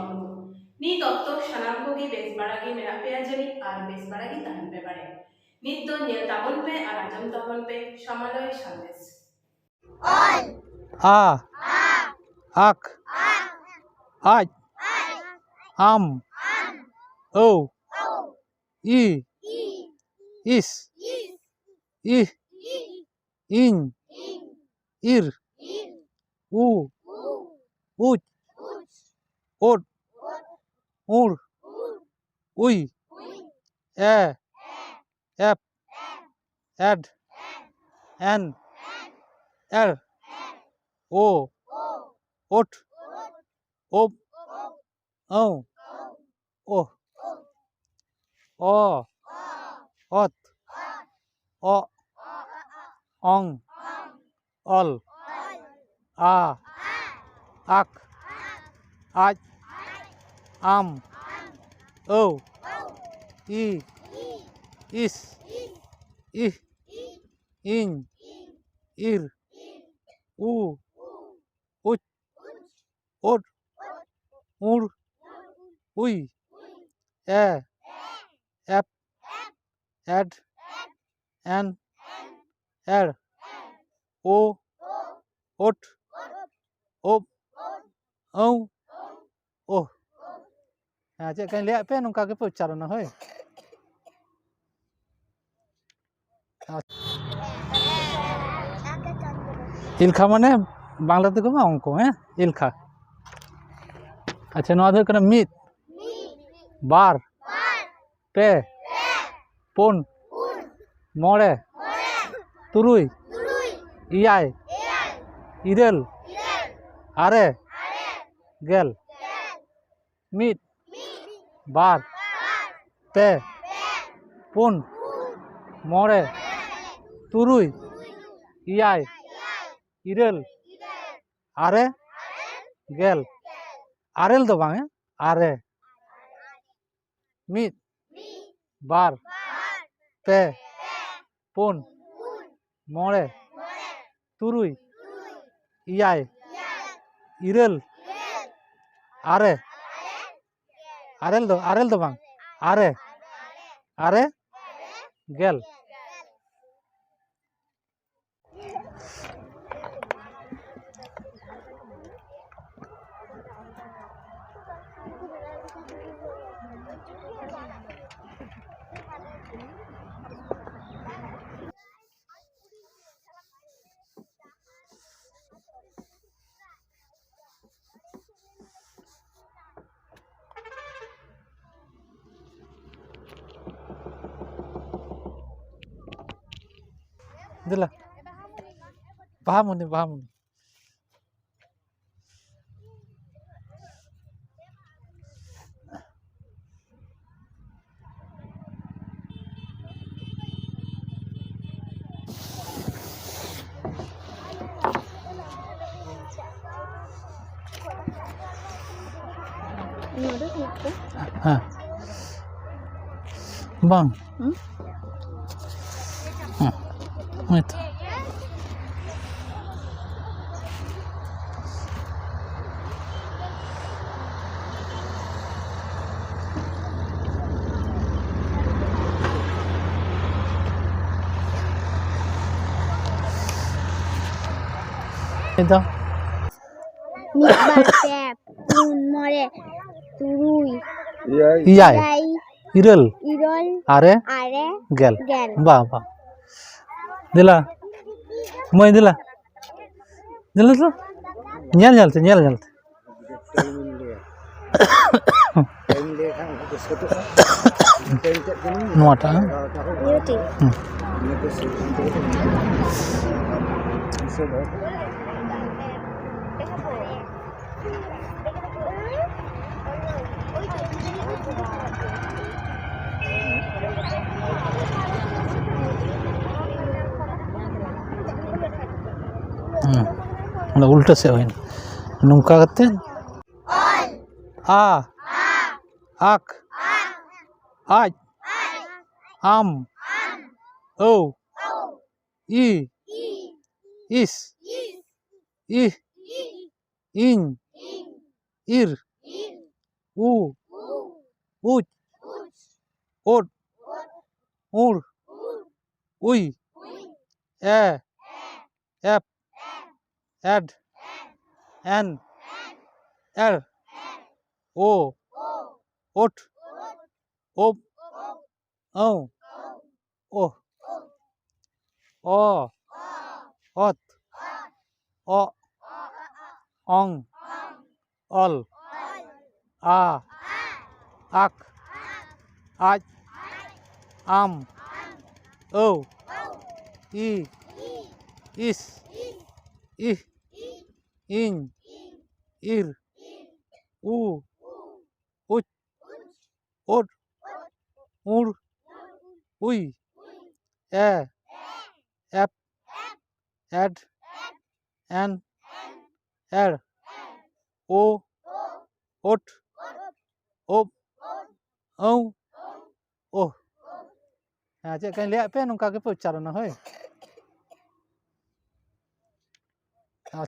ᱡᱚᱢ ᱧᱩ ᱱᱤᱛ ᱚᱠᱛᱚ ᱥᱟᱱᱟᱢ ᱠᱚᱜᱮ ᱵᱮᱥ ᱵᱟᱲᱟ ᱜᱮ ᱢᱮᱱᱟᱜ ᱯᱮᱭᱟ ᱡᱟᱹᱱᱤᱡ ᱟᱨ ᱵᱮᱥ ᱵᱟᱲᱟ ᱜᱮ ᱛᱟᱦᱮᱱ ᱯᱮ ᱵᱟᱲᱟᱭᱟ ᱱᱤᱛ ᱫᱚ ᱧᱮᱞ ᱛᱟᱵᱚᱱ ᱯᱮ ᱟᱨ ᱟᱸᱡᱚᱢ ᱛᱟᱵᱚᱱ ᱯᱮ ᱥᱚᱢᱟᱞᱚᱭ ᱥᱟᱸᱫᱮᱥ ᱟ আক আজ আম ঔ ই ইস ইহ ইন ইর উ উচ ওট উড় উই এ এপ এড এন এর ও ওট ওপ ও ও অ অত অ অং অল আ আক আজ আম ঔ ই ইস ইহ ইন ইর উ উচ ওট উড় উই এ এপ এড এন এর ও ওট ওপ ঔ ও ᱪᱮᱫ ᱠᱟᱹᱧ ᱞᱟᱹᱭᱟᱫ ᱯᱮ ᱱᱚᱝᱠᱟ ᱜᱮᱯᱮ ᱩᱪᱪᱟᱨᱚᱱᱟ ᱦᱳᱭ ইলখা মানে বাংলা থেকে অঙ্ক হ্যাঁ ইলখা আচ্ছা নয়া ᱫᱚ ᱦᱩᱭᱩᱜ ᱠᱟᱱᱟ ᱢᱤᱫ ᱵᱟᱨ ᱯᱮ ᱯᱩᱱ ᱢᱚᱬᱮ ᱛᱩᱨᱩᱭ ᱮᱭᱟᱭ ᱤᱨᱟᱹᱞ ᱟᱨᱮ ᱜᱮᱞ ᱢᱤᱫ ᱵᱟᱨ ᱯᱮ ᱯᱩᱱ ᱢᱚᱬᱮ ᱛᱩᱨᱩᱭ ᱮᱭᱟᱭ ᱤᱨᱟᱹᱞ ᱟᱨᱮ ᱜᱮᱞ ᱟᱨᱮᱞ ᱫᱚ ᱵᱟᱝ ᱟᱨᱮ ᱢᱤᱫ ᱵᱟᱨ ᱯᱮ ᱯᱩᱱ ᱢᱚᱬᱮ ᱛᱩᱨᱩᱭ ᱮᱭᱟᱭ ᱤᱨᱟᱹᱞ ᱟᱨᱮ ᱟᱨᱮᱞ ᱫᱚ ᱵᱟᱝ ᱟᱨᱮ ᱟᱨᱮ ᱜᱮᱞ Itulah. Paham nih, paham nih. Hah. Bang. Itu. Itu. Mid bar pe pun more turuy Iyai iral irol are gel ba ba dila moy dila tuh nyal te nuata beauty Udah ulte sih ini nungka kate a ak aj am o i is ih in ir উ উচ ওট উড় উই এ এপ এড এন এর ও ওঠ ওপ ও ও অ অত অ অং অল আ আক আজ আম ও ই ইস ইহ ইন ইর উ উচ ওট উড় উই এ এপ এড এন এর ও ওঠ ওপ ও ও ᱪᱮᱫ ᱠᱟᱹᱧ ᱞᱟᱹᱭᱟᱫ ᱯᱮᱭᱟ ᱱᱚᱝᱠᱟ ᱜᱮᱯᱮ ᱩᱪᱪᱟᱨᱚᱱᱟ ᱦᱳᱭ